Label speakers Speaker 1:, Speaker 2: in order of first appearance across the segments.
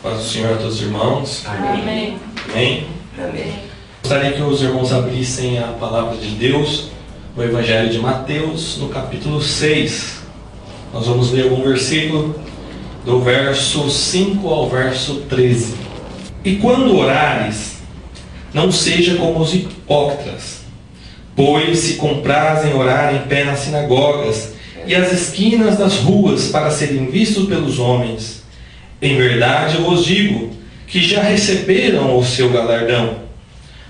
Speaker 1: Paz do Senhor a todos os irmãos.
Speaker 2: Amém.
Speaker 1: Amém.
Speaker 2: Amém.
Speaker 1: Gostaria que os irmãos abrissem a palavra de Deus no Evangelho de Mateus, no capítulo 6. Nós vamos ler algum versículo do verso 5 ao verso 13. E quando orares, não seja como os hipócritas, pois se comprazem orar em pé nas sinagogas e às esquinas das ruas para serem vistos pelos homens. Em verdade eu vos digo que já receberam o seu galardão.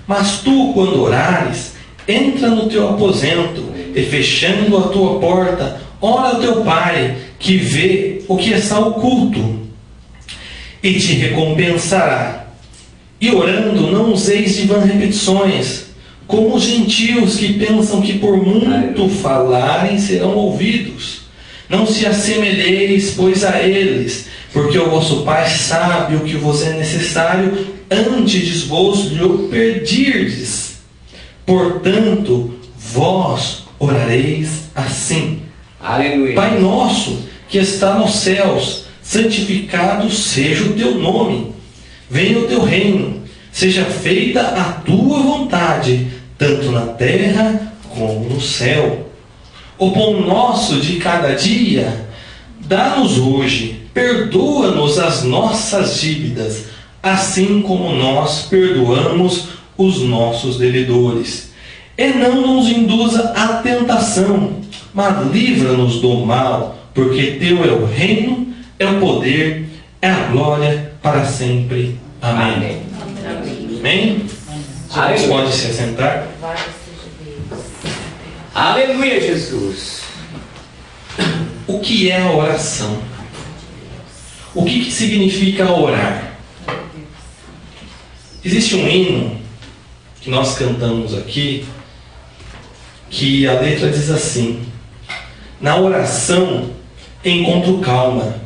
Speaker 1: Mas tu, quando orares, entra no teu aposento e, fechando a tua porta, ora ao teu Pai, que vê o que está oculto, e te recompensará. E orando, não useis de vãs repetições, como os gentios que pensam que por muito falarem serão ouvidos. Não se assemelheis, pois, a eles, porque o vosso Pai sabe o que vos é necessário antes vos lhe pedirdes. Portanto, vós orareis assim:
Speaker 2: Aleluia.
Speaker 1: Pai nosso, que está nos céus, santificado seja o teu nome. Venha o teu reino. Seja feita a tua vontade, tanto na terra como no céu. O pão nosso de cada dia, dá-nos hoje. Perdoa-nos as nossas dívidas, assim como nós perdoamos os nossos devedores. E não nos induza à tentação, mas livra-nos do mal, porque teu é o reino, é o poder, é a glória para sempre. Amém. Amém? Você pode se assentar.
Speaker 2: Aleluia, Jesus.
Speaker 1: O que é a oração? O que significa orar? Existe um hino que nós cantamos aqui, que a letra diz assim: na oração encontro calma,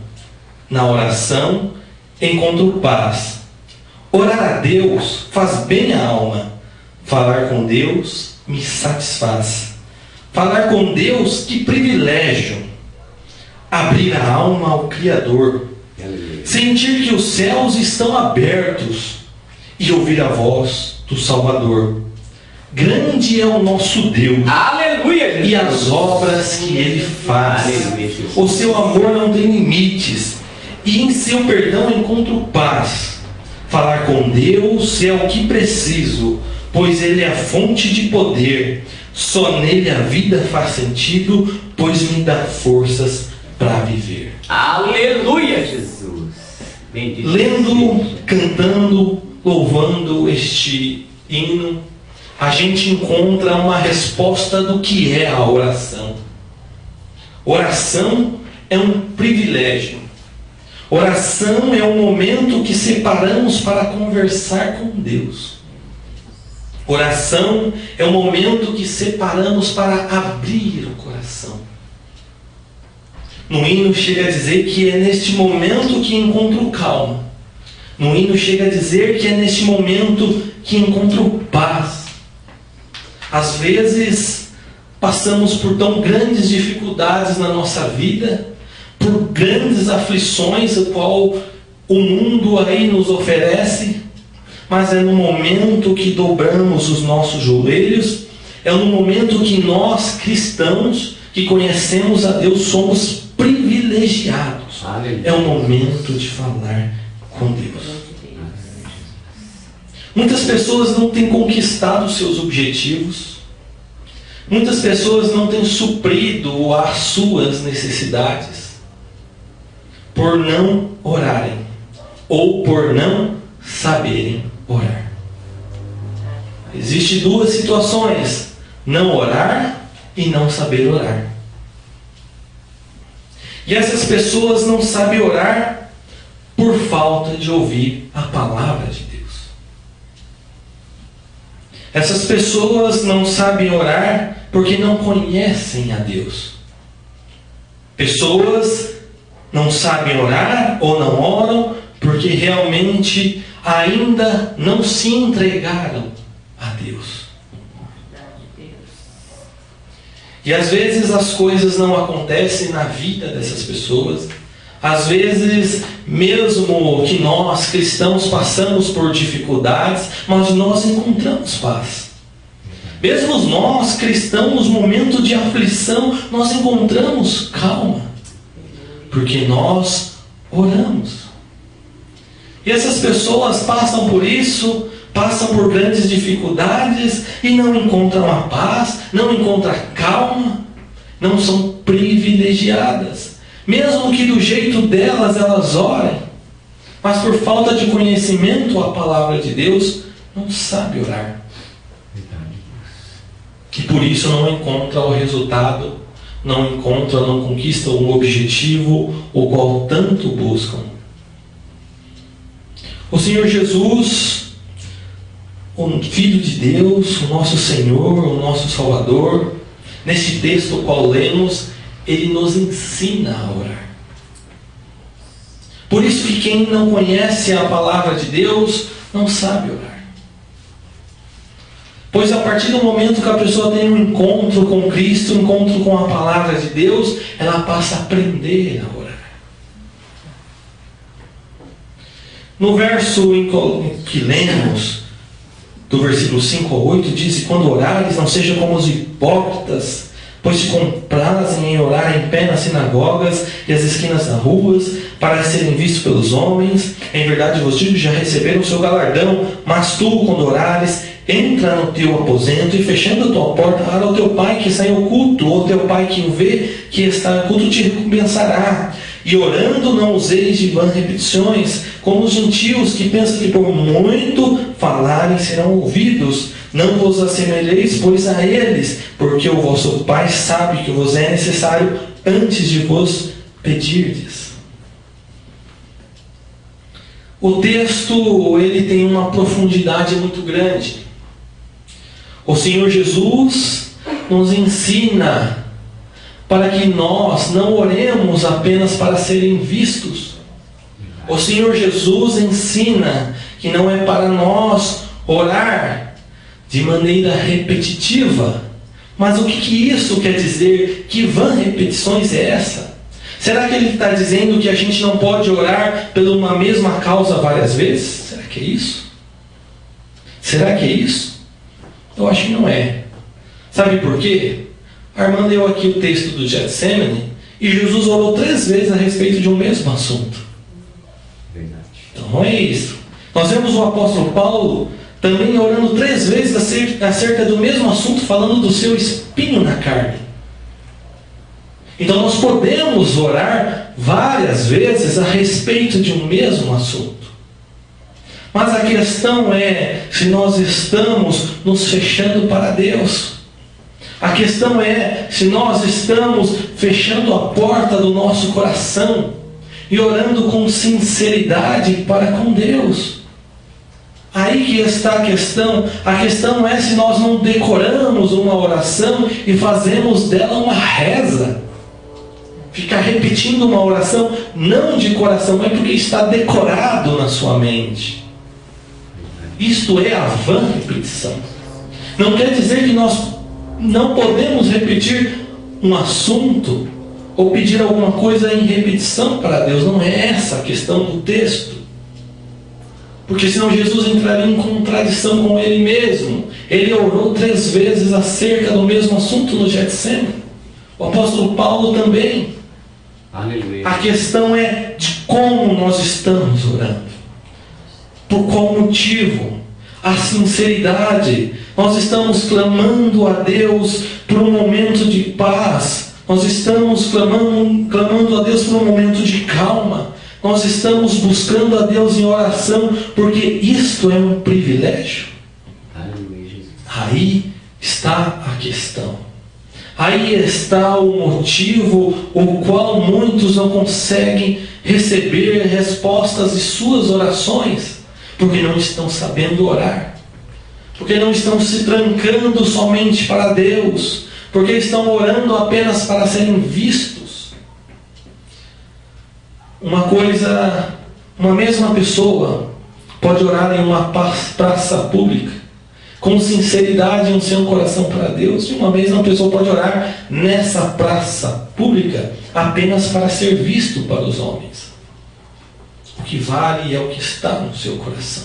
Speaker 1: na oração encontro paz. Orar a Deus faz bem à alma, falar com Deus me satisfaz. Falar com Deus, que privilégio! Abrir a alma ao Criador, sentir que os céus estão abertos e ouvir a voz do Salvador. Grande é o nosso Deus,
Speaker 2: Aleluia, Jesus.
Speaker 1: E as obras que Ele faz.
Speaker 2: Aleluia, Jesus.
Speaker 1: O seu amor não tem limites, e em seu perdão encontro paz. Falar com Deus é o que preciso, pois Ele é a fonte de poder. Só nele a vida faz sentido, pois me dá forças para viver.
Speaker 2: Aleluia, Jesus. Bendito
Speaker 1: Lendo,
Speaker 2: seja.
Speaker 1: cantando, louvando este hino, a gente encontra uma resposta do que é a oração. Oração é um privilégio. Oração é um momento que separamos para conversar com Deus. Oração é um momento que separamos para abrir o coração. No hino chega a dizer que é neste momento que encontro calma. No hino chega a dizer que é neste momento que encontro paz. Às vezes passamos por tão grandes dificuldades na nossa vida, por grandes aflições, o qual o mundo aí nos oferece, mas é no momento que dobramos os nossos joelhos, é no momento que nós, cristãos, que conhecemos a Deus, somos privilegiados.
Speaker 2: Aleluia.
Speaker 1: É o momento de falar com Deus. Muitas pessoas não têm conquistado seus objetivos. Muitas pessoas não têm suprido as suas necessidades por não orarem ou por não saberem orar. Existem duas situações: não orar e não saber orar. E essas pessoas não sabem orar por falta de ouvir a palavra de Deus. Essas pessoas não sabem orar porque não conhecem a Deus. Pessoas não sabem orar ou não oram porque realmente ainda não se entregaram a Deus. E às vezes as coisas não acontecem na vida dessas pessoas Às vezes, mesmo que nós cristãos passamos por dificuldades, mas nós encontramos paz. Mesmo nós cristãos, nos momentos de aflição, nós encontramos calma. Porque nós oramos. E essas pessoas passam por isso, passam por grandes dificuldades e não encontram a paz, não encontram a calma, não são privilegiadas. Mesmo que do jeito delas elas orem, mas por falta de conhecimento a palavra de Deus, não sabe orar. E por isso não encontra o resultado, não conquista o objetivo o qual tanto buscam. O Senhor Jesus, o Filho de Deus, o nosso Senhor, o nosso Salvador, neste texto o qual lemos, Ele nos ensina a orar. Por isso que quem não conhece a palavra de Deus, não sabe orar. Pois a partir do momento que a pessoa tem um encontro com Cristo, um encontro com a palavra de Deus, ela passa a aprender a orar. No verso que lemos, do versículo 5 ao 8, diz: quando orares, não seja como os hipócritas, pois se comprazem em orar em pé nas sinagogas e as esquinas das ruas, para serem vistos pelos homens. Em verdade vos digo, já receberam o seu galardão. Mas tu, quando orares, entra no teu aposento e, fechando a tua porta, ora ao teu pai que está em oculto, ou teu pai que o vê que está em oculto te recompensará. E orando não useis de vãs repetições, como os gentios que pensam que por muito falarem serão ouvidos. Não vos assemelheis, pois, a eles, porque o vosso Pai sabe que vos é necessário antes de vos pedirdes. O texto ele tem uma profundidade muito grande. O Senhor Jesus nos ensina para que nós não oremos apenas para serem vistos. O Senhor Jesus ensina que não é para nós orar de maneira repetitiva. Mas o que isso quer dizer? Que vã repetições é essa? Será que ele está dizendo que a gente não pode orar por uma mesma causa várias vezes? Será que é isso? Será que é isso? Eu acho que não é. Sabe por quê? A irmã leu aqui o texto do Getsemane e Jesus orou 3 vezes a respeito de um mesmo assunto.
Speaker 2: Verdade.
Speaker 1: Então não é isso. Nós vemos o apóstolo Paulo também orando 3 vezes acerca do mesmo assunto, falando do seu espinho na carne. Então nós podemos orar várias vezes a respeito de um mesmo assunto. Mas a questão é se nós estamos nos fechando para Deus. A questão é se nós estamos fechando a porta do nosso coração e orando com sinceridade para com Deus. Aí que está a questão. A questão é se nós não decoramos uma oração e fazemos dela uma reza. Ficar repetindo uma oração, não de coração, mas porque está decorado na sua mente. Isto é a vã repetição. Não quer dizer que nós não podemos repetir um assunto ou pedir alguma coisa em repetição para Deus. Não é essa a questão do texto. Porque senão Jesus entraria em contradição com Ele mesmo. Ele orou 3 vezes acerca do mesmo assunto no Getsemane. O apóstolo Paulo também.
Speaker 2: Aleluia.
Speaker 1: A questão é de como nós estamos orando. Por qual motivo? A sinceridade. Nós estamos clamando a Deus por um momento de paz. Nós estamos clamando a Deus por um momento de calma. Nós estamos buscando a Deus em oração porque isto é um privilégio.
Speaker 2: Aleluia, Jesus.
Speaker 1: Aí está a questão. Aí está o motivo o qual muitos não conseguem receber respostas de suas orações, porque não estão sabendo orar, porque não estão se trancando somente para Deus, porque estão orando apenas para serem vistos. Uma mesma pessoa pode orar em uma praça pública, com sinceridade no seu coração para Deus. De uma vez uma pessoa pode orar nessa praça pública apenas para ser visto para os homens. O que vale é o que está no seu coração.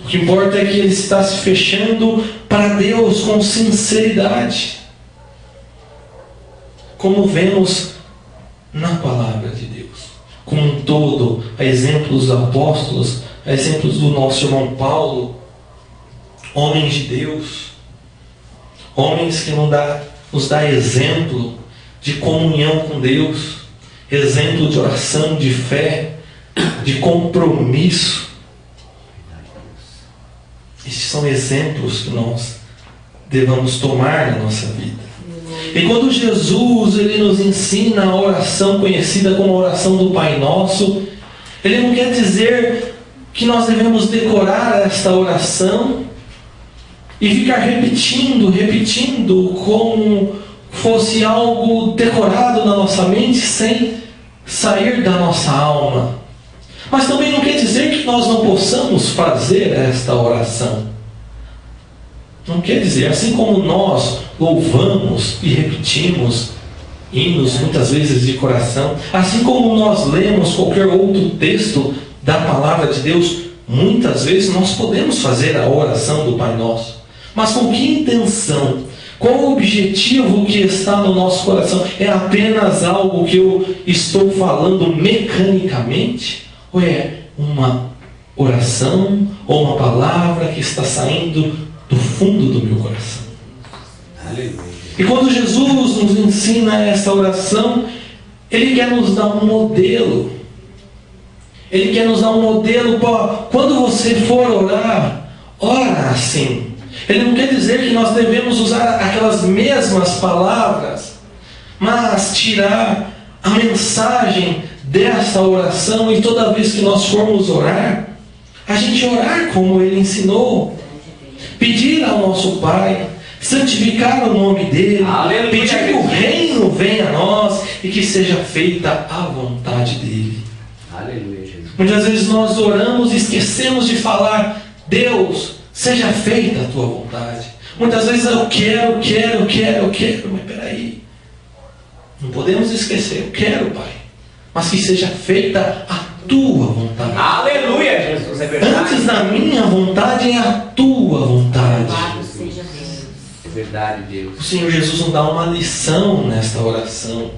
Speaker 1: O que importa é que ele está se fechando para Deus com sinceridade, como vemos na palavra de Deus. Como um todo, a exemplos dos apóstolos, a exemplos do nosso irmão Paulo, homens de Deus, homens que nos dá exemplo de comunhão com Deus, exemplo de oração, de fé, de compromisso. Estes são exemplos que nós devemos tomar na nossa vida. E quando Jesus ele nos ensina a oração conhecida como a oração do Pai Nosso, ele não quer dizer que nós devemos decorar esta oração e ficar repetindo como fosse algo decorado na nossa mente sem sair da nossa alma. Mas também não quer dizer que nós não possamos fazer esta oração. Não quer dizer, assim como nós louvamos e repetimos hinos muitas vezes de coração, assim como nós lemos qualquer outro texto da palavra de Deus, muitas vezes nós podemos fazer a oração do Pai Nosso. Mas com que intenção? Qual o objetivo que está no nosso coração? É apenas algo que eu estou falando mecanicamente? Ou é uma oração ou uma palavra que está saindo do fundo do meu coração?
Speaker 2: Aleluia.
Speaker 1: E quando Jesus nos ensina essa oração, Ele quer nos dar um modelo. Ele quer nos dar um modelo. Quando você for orar, ora assim. Ele não quer dizer que nós devemos usar aquelas mesmas palavras, mas tirar a mensagem dessa oração e toda vez que nós formos orar, a gente orar como Ele ensinou. Pedir ao nosso Pai, santificar o nome dEle, aleluia, pedir que o reino venha a nós e que seja feita a vontade dEle.
Speaker 2: Aleluia, Jesus.
Speaker 1: Muitas vezes nós oramos e esquecemos de falar: Deus, seja feita a tua vontade. Muitas vezes eu quero, mas peraí. Não podemos esquecer, eu quero, Pai, mas que seja feita a tua vontade.
Speaker 2: Aleluia, Jesus, é verdade.
Speaker 1: Antes da minha vontade é a tua vontade.
Speaker 2: É verdade, Deus.
Speaker 1: O Senhor Jesus nos dá uma lição nesta oração.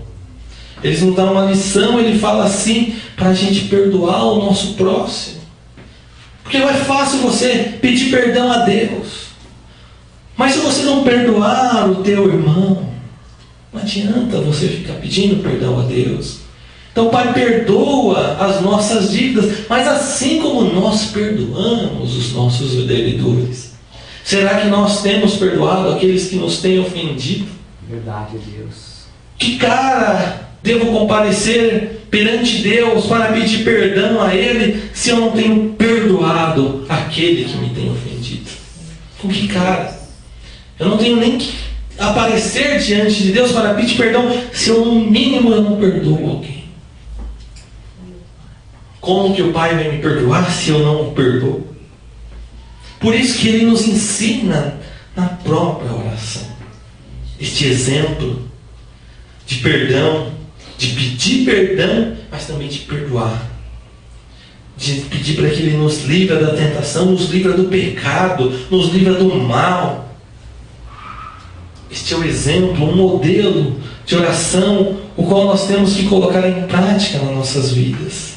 Speaker 1: Ele nos dá uma lição, Ele fala assim, para a gente perdoar o nosso próximo. Porque não é fácil você pedir perdão a Deus. Mas se você não perdoar o teu irmão, não adianta você ficar pedindo perdão a Deus. Então, Pai, perdoa as nossas dívidas, mas assim como nós perdoamos os nossos devedores, será que nós temos perdoado aqueles que nos têm ofendido?
Speaker 2: Verdade, Deus.
Speaker 1: Que cara devo comparecer perante Deus para pedir perdão a Ele se eu não tenho perdoado aquele que me tem ofendido? Com que cara? Eu não tenho nem que aparecer diante de Deus para pedir perdão se eu, no mínimo, eu não perdoo alguém. Como que o Pai vai me perdoar se eu não o perdoo? Por isso que Ele nos ensina na própria oração este exemplo de perdão, de pedir perdão, mas também de perdoar. De pedir para que Ele nos livre da tentação, nos livre do pecado, nos livre do mal. Este é o exemplo, um modelo de oração, o qual nós temos que colocar em prática nas nossas vidas.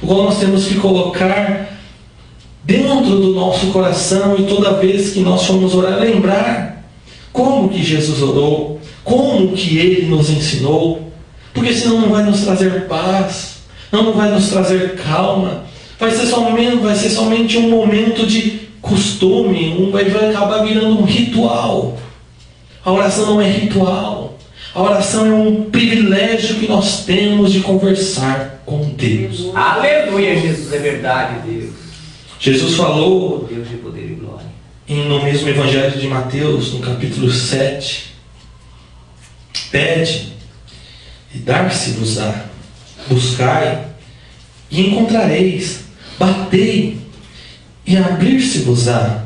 Speaker 1: O qual nós temos que colocar dentro do nosso coração e toda vez que nós formos orar, lembrar como que Jesus orou, como que Ele nos ensinou, porque senão não vai nos trazer paz, não vai nos trazer calma, vai ser somente um momento de costume, vai acabar virando um ritual. A oração não é ritual, a oração é um privilégio que nós temos de conversar com Deus.
Speaker 2: Aleluia, Jesus, é verdade, Deus.
Speaker 1: Jesus falou
Speaker 2: Deus de poder e glória.
Speaker 1: No mesmo Evangelho de Mateus, no capítulo 7, pede e dar-se-vos-á, buscai e encontrareis, batei e abrir-se-vos-á,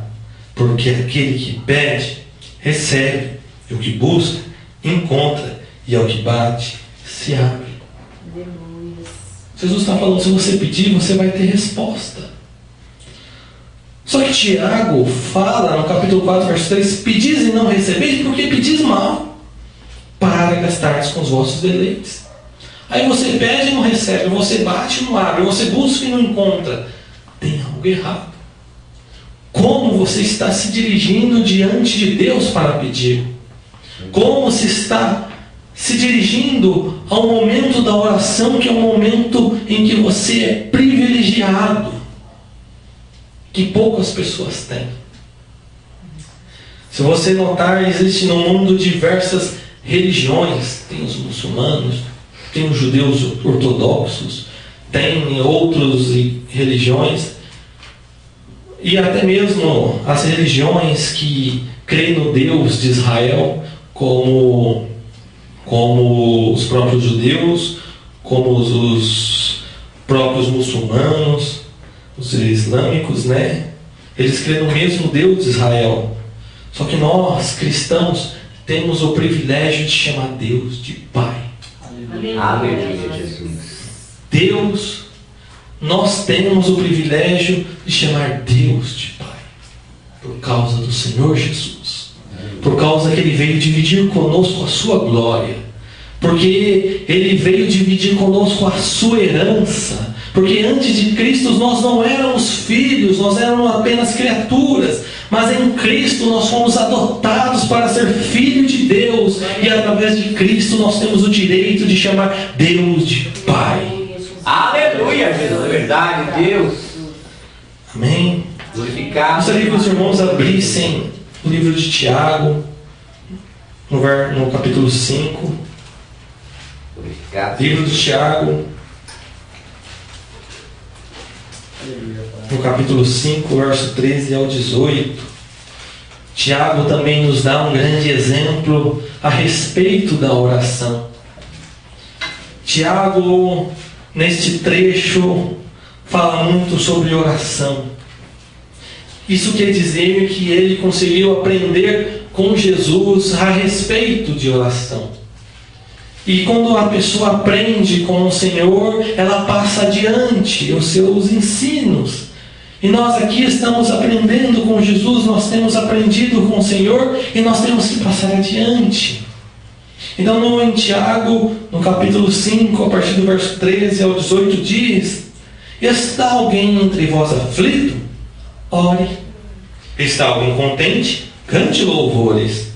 Speaker 1: Porque aquele que pede, recebe, e o que busca, encontra, e ao que bate, se abre. Jesus está falando, se você pedir, você vai ter resposta. Só que Tiago fala no capítulo 4, verso 3, pedis e não recebeis, porque pedis mal, para gastardes com os vossos deleites. Aí você pede e não recebe, você bate e não abre, você busca e não encontra. Tem algo errado. Como você está se dirigindo diante de Deus para pedir? Como se está se dirigindo ao momento da oração, que é um momento em que você é privilegiado, que poucas pessoas têm. Se você notar, existe no mundo diversas religiões. Tem os muçulmanos, tem os judeus ortodoxos, tem outras religiões, e até mesmo as religiões que creem no Deus de Israel, como os próprios judeus, como os próprios muçulmanos, os islâmicos, né? Eles creem no mesmo Deus de Israel. Só que nós, cristãos, temos o privilégio de chamar Deus de Pai.
Speaker 2: Aleluia, Jesus.
Speaker 1: Deus, nós temos o privilégio de chamar Deus de Pai, por causa do Senhor Jesus, por causa que Ele veio dividir conosco a sua glória, porque Ele veio dividir conosco a sua herança, porque antes de Cristo nós não éramos filhos, nós éramos apenas criaturas, mas em Cristo nós fomos adotados para ser filho de Deus, e através de Cristo nós temos o direito de chamar Deus de Pai.
Speaker 2: Aleluia, Jesus, é verdade, Deus.
Speaker 1: Amém.
Speaker 2: Glorificado.
Speaker 1: Gostaria que os irmãos abrissem o livro de Tiago, no capítulo 5.
Speaker 2: Glorificado.
Speaker 1: Livro de Tiago, no capítulo 5, verso 13 ao 18. Tiago também nos dá um grande exemplo a respeito da oração. Tiago, neste trecho, fala muito sobre oração. Isso quer dizer que ele conseguiu aprender com Jesus a respeito de oração. E quando a pessoa aprende com o Senhor, ela passa adiante os seus ensinos. E nós aqui estamos aprendendo com Jesus, nós temos aprendido com o Senhor e nós temos que passar adiante. Então, em Tiago, no capítulo 5, a partir do verso 13 ao 18, diz: está alguém entre vós aflito? Ore. Está alguém contente? Cante louvores.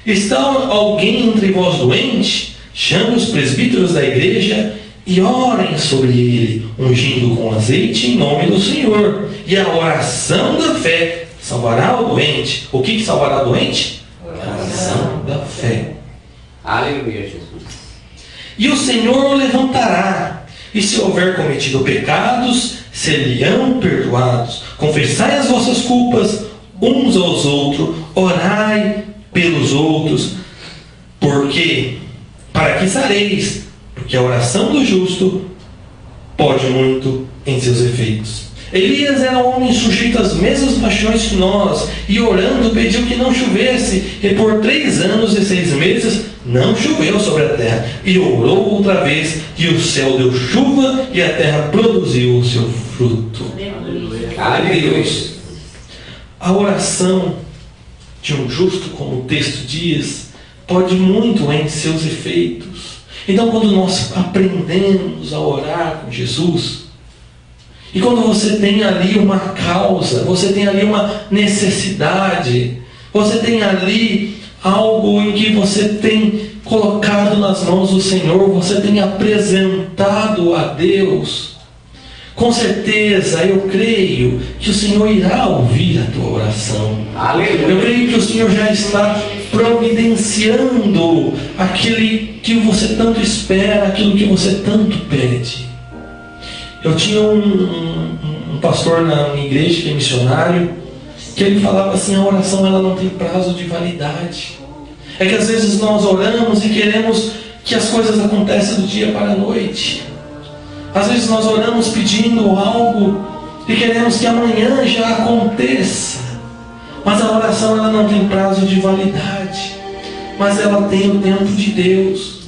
Speaker 1: Está alguém entre vós doente? Chame os presbíteros da igreja e orem sobre ele, ungindo com azeite em nome do Senhor. E a oração da fé salvará o doente. O que salvará o doente? A oração da fé.
Speaker 2: Aleluia, Jesus.
Speaker 1: E o Senhor o levantará, e se houver cometido pecados, serão perdoados. Confessai as vossas culpas uns aos outros, orai pelos outros, para que sareis, porque a oração do justo pode muito em seus efeitos. Elias era um homem sujeito às mesmas paixões que nós, e orando pediu que não chovesse, e por 3 anos e 6 meses não choveu sobre a terra. E orou outra vez, e o céu deu chuva, e a terra produziu o seu fruto. Aleluia. A oração de um justo, como o texto diz, pode muito em seus efeitos. Então, quando nós aprendemos a orar com Jesus, e quando você tem ali uma causa, você tem ali uma necessidade, você tem ali algo em que você tem colocado nas mãos do Senhor, você tem apresentado a Deus, com certeza eu creio que o Senhor irá ouvir a tua oração.
Speaker 2: Aleluia.
Speaker 1: Eu creio que o Senhor já está providenciando aquele que você tanto espera, aquilo que você tanto pede. Eu tinha um pastor na minha igreja, que é missionário, que ele falava assim: a oração ela não tem prazo de validade. É que às vezes nós oramos e queremos que as coisas aconteçam do dia para a noite. Às vezes nós oramos pedindo algo e queremos que amanhã já aconteça. Mas a oração ela não tem prazo de validade, mas ela tem o tempo de Deus.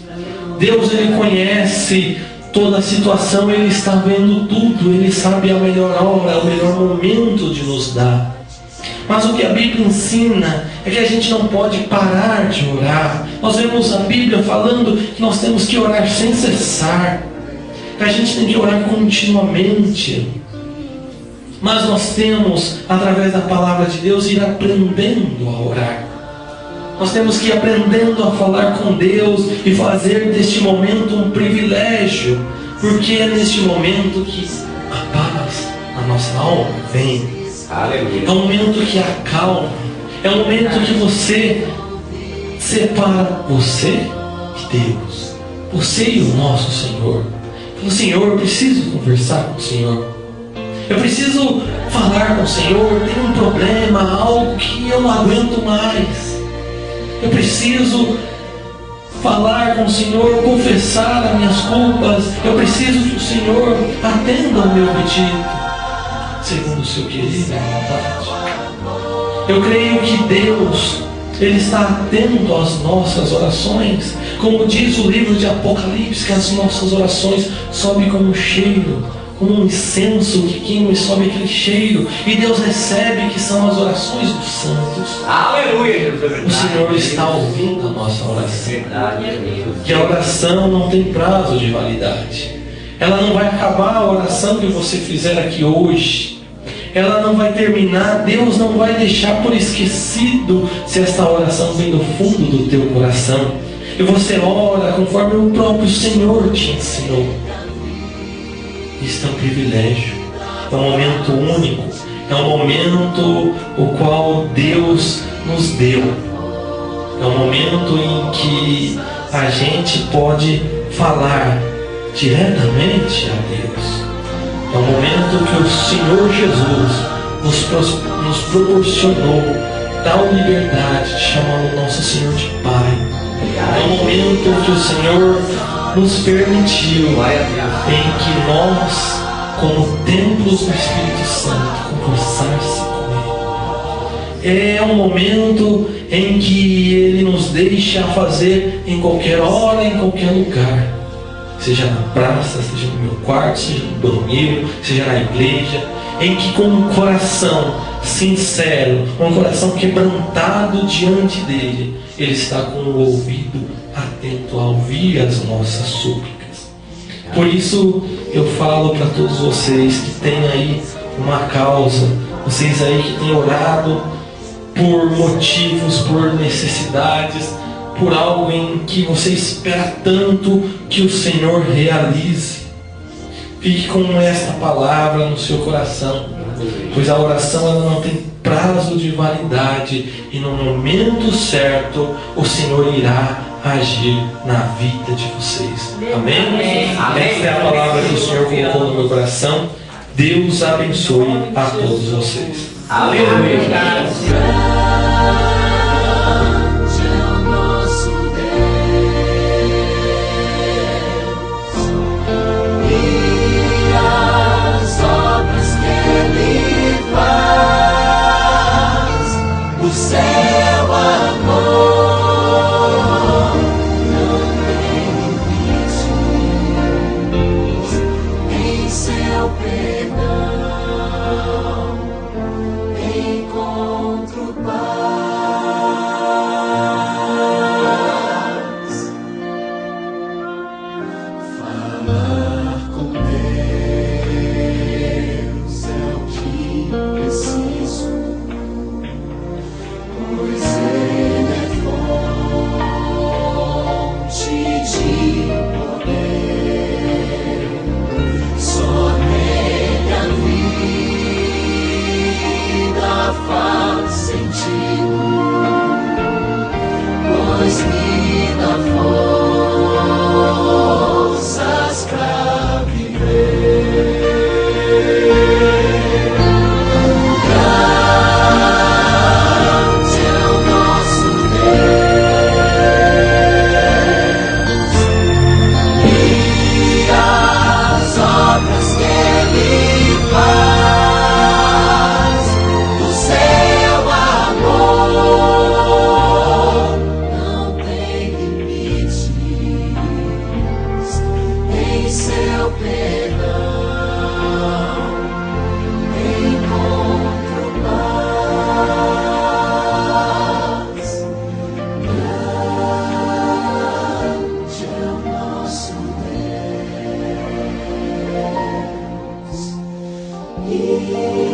Speaker 1: Deus ele conhece toda a situação, Ele está vendo tudo, Ele sabe a melhor hora, o melhor momento de nos dar. Mas o que a Bíblia ensina é que a gente não pode parar de orar. Nós vemos a Bíblia falando que nós temos que orar sem cessar, que a gente tem que orar continuamente. Mas nós temos, através da palavra de Deus, ir aprendendo a orar. Nós temos que ir aprendendo a falar com Deus e fazer deste momento um privilégio, porque é neste momento que a paz na nossa alma vem.
Speaker 2: Aleluia.
Speaker 1: É um momento que acalma, é um momento que você separa você e Deus, você e o nosso Senhor. Fala, Senhor, eu preciso conversar com o Senhor, eu preciso falar com o Senhor, tem um problema, algo que eu não aguento mais. Eu preciso falar com o Senhor, confessar as minhas culpas. Eu preciso que o Senhor atenda ao meu pedido, segundo o seu querido e vontade. Eu creio que Deus, Ele está atento às nossas orações. Como diz o livro de Apocalipse, que as nossas orações sobem como um cheiro, como um incenso que queima e sobe aquele cheiro. E Deus recebe, que são as orações dos santos.
Speaker 2: Aleluia, Jesus.
Speaker 1: O Senhor está ouvindo a nossa oração.
Speaker 2: Verdade, Jesus.
Speaker 1: Que a oração não tem prazo de validade. Ela não vai acabar a oração que você fizer aqui hoje. Ela não vai terminar. Deus não vai deixar por esquecido se esta oração vem do fundo do teu coração. E você ora conforme o próprio Senhor te ensinou. Isso é um privilégio. É um momento único. É um momento o qual Deus nos deu. É um momento em que a gente pode falar diretamente a Deus. É um momento que o Senhor Jesus nos proporcionou tal liberdade de chamar o nosso Senhor de Pai. É um momento que o Senhor nos permitiu em que nós, como templos do Espírito Santo, conversasse com Ele. É um momento em que Ele nos deixa fazer em qualquer hora, em qualquer lugar. Seja na praça, seja no meu quarto, seja no banheiro, seja na igreja, em que com um coração sincero, um coração quebrantado diante dele, Ele está com o ouvido atento a ouvir as nossas súplicas. Por isso eu falo para todos vocês que têm aí uma causa, vocês aí que têm orado por motivos, por necessidades, por algo em que você espera tanto que o Senhor realize. Fique com esta palavra no seu coração, pois a oração ela não tem prazo de validade e no momento certo o Senhor irá agir na vida de vocês. Amém?
Speaker 2: Amém.
Speaker 1: Esta é a palavra que o Senhor colocou no meu coração. Deus abençoe a todos vocês.
Speaker 2: Aleluia.
Speaker 1: Amém.